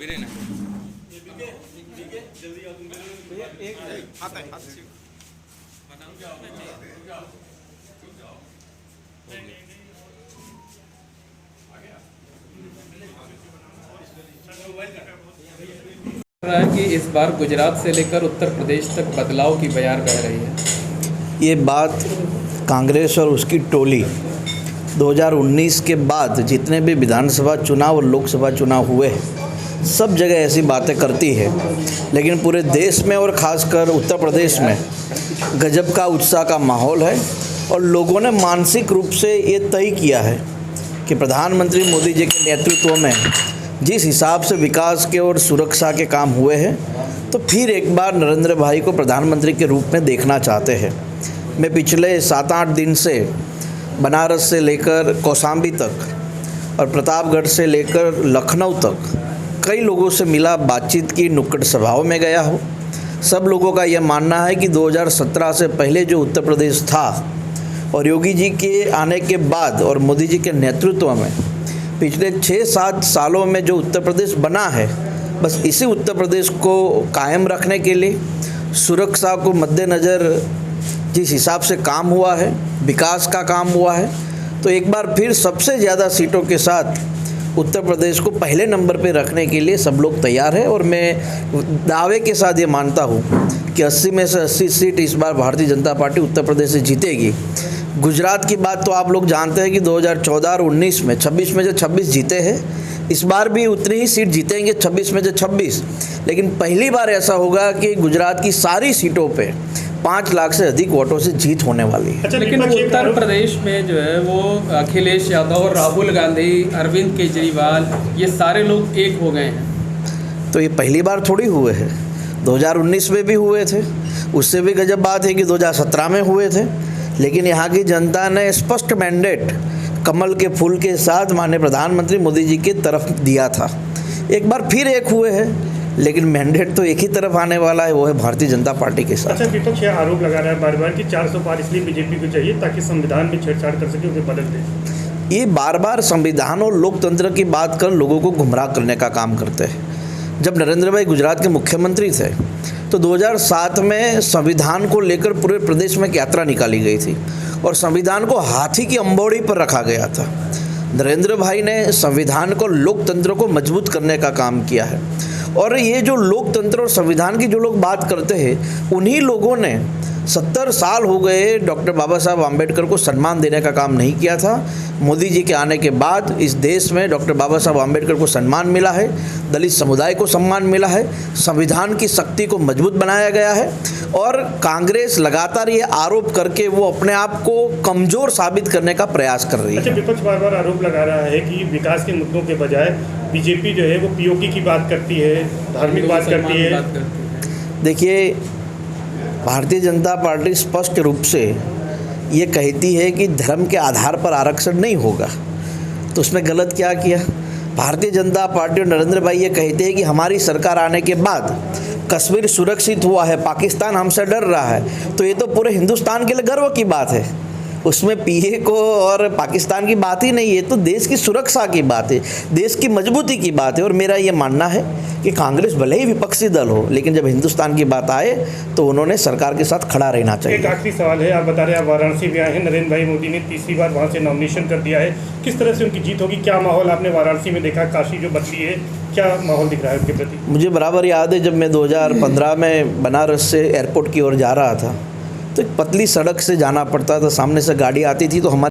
रहा है कि इस बार गुजरात से लेकर उत्तर प्रदेश तक बदलाव की बयार बह रही है। ये बात कांग्रेस और उसकी टोली 2019 के बाद जितने भी विधानसभा चुनाव और लोकसभा चुनाव हुए हैं सब जगह ऐसी बातें करती है, लेकिन पूरे देश में और ख़ासकर उत्तर प्रदेश में गजब का उत्साह का माहौल है और लोगों ने मानसिक रूप से ये तय किया है कि प्रधानमंत्री मोदी जी के नेतृत्व में जिस हिसाब से विकास के और सुरक्षा के काम हुए हैं तो फिर एक बार नरेंद्र भाई को प्रधानमंत्री के रूप में देखना चाहते हैं। मैं पिछले 7-8 दिन से बनारस से लेकर कौशाम्बी तक और प्रतापगढ़ से लेकर लखनऊ तक कई लोगों से मिला, बातचीत की, नुक्कड़ सभाओं में गया हो। सब लोगों का यह मानना है कि 2017 से पहले जो उत्तर प्रदेश था और योगी जी के आने के बाद और मोदी जी के नेतृत्व में पिछले 6-7 सालों में जो उत्तर प्रदेश बना है, बस इसी उत्तर प्रदेश को कायम रखने के लिए सुरक्षा को मद्देनज़र जिस हिसाब से काम हुआ है, विकास का काम हुआ है, तो एक बार फिर सबसे ज़्यादा सीटों के साथ उत्तर प्रदेश को पहले नंबर पे रखने के लिए सब लोग तैयार हैं। और मैं दावे के साथ ये मानता हूँ कि 80 में से 80 सीट इस बार भारतीय जनता पार्टी उत्तर प्रदेश से जीतेगी। गुजरात की बात तो आप लोग जानते हैं कि 2014 और 19 में 26 में से 26 जीते हैं, इस बार भी उतनी ही सीट जीतेंगे 26 में से 26। लेकिन पहली बार ऐसा होगा कि गुजरात की सारी सीटों पे 5 लाख से अधिक वोटों से जीत होने वाली है। लेकिन उत्तर प्रदेश में जो है वो अखिलेश यादव और राहुल गांधी, अरविंद केजरीवाल, ये सारे लोग एक हो गए हैं। तो ये पहली बार थोड़ी हुए हैं, 2019 में भी हुए थे, उससे भी गजब बात है कि 2017 में हुए थे। लेकिन यहाँ की जनता ने स्पष्ट मैंडेट कमल के फूल के साथ माननीय प्रधानमंत्री मोदी जी की तरफ दिया था। एक बार फिर एक हुए हैं, लेकिन मैंडेट तो एक ही तरफ आने वाला है, वो है भारतीय जनता पार्टी के साथ। अच्छा, विपक्ष यह आरोप लगा रहा है बार बार कि 400 पार इसलिए बीजेपी को चाहिए ताकि संविधान में छेड़छाड़ कर सके, उसे बदल दे। ये बार बार संविधान और लोकतंत्र की बात कर लोगों को गुमराह करने का काम करते हैं। जब नरेंद्र भाई गुजरात के मुख्यमंत्री थे तो 2007 में संविधान को लेकर पूरे प्रदेश में एक यात्रा निकाली गई थी और संविधान को हाथी की अंबोड़ी पर रखा गया था। नरेंद्र भाई ने संविधान को, लोकतंत्र को मजबूत करने का काम किया है। और ये जो लोकतंत्र और संविधान की जो लोग बात करते हैं, उन्हीं लोगों ने 70 साल हो गए डॉक्टर बाबा साहब आम्बेडकर को सम्मान देने का काम नहीं किया था। मोदी जी के आने के बाद इस देश में डॉक्टर बाबा साहब आम्बेडकर को सम्मान मिला है, दलित समुदाय को सम्मान मिला है, संविधान की शक्ति को मजबूत बनाया गया है। और कांग्रेस लगातार ये आरोप करके वो अपने आप को कमज़ोर साबित करने का प्रयास कर रही है। अच्छा, विपक्ष बार बार आरोप लगा रहा है कि विकास के मुद्दों के बजाय बीजेपी जो है वो पीओके की बात करती है, धार्मिक बात करती है। देखिए, भारतीय जनता पार्टी स्पष्ट रूप से ये कहती है कि धर्म के आधार पर आरक्षण नहीं होगा, तो उसमें गलत क्या किया? भारतीय जनता पार्टी और नरेंद्र भाई ये कहते हैं कि हमारी सरकार आने के बाद कश्मीर सुरक्षित हुआ है, पाकिस्तान हमसे डर रहा है, तो ये तो पूरे हिंदुस्तान के लिए गर्व की बात है। उसमें पीए को और पाकिस्तान की बात ही नहीं है, तो देश की सुरक्षा की बात है, देश की मजबूती की बात है। और मेरा ये मानना है कि कांग्रेस भले ही विपक्षी दल हो, लेकिन जब हिंदुस्तान की बात आए तो उन्होंने सरकार के साथ खड़ा रहना चाहिए। एक आखिरी सवाल है, आप बता रहे हैं आप वाराणसी में आए हैं, नरेंद्र भाई मोदी ने तीसरी बार वहाँ से नॉमिनेशन कर दिया है, किस तरह से उनकी जीत होगी? क्या माहौल आपने वाराणसी में देखा? काशी जो बदली है, क्या माहौल दिख रहा है उनके प्रति? मुझे बराबर याद है जब मैं 2015 में बनारस से एयरपोर्ट की ओर जा रहा था तो एक पतली सड़क से जाना पड़ता था, सामने से गाड़ी आती थी तो हमारे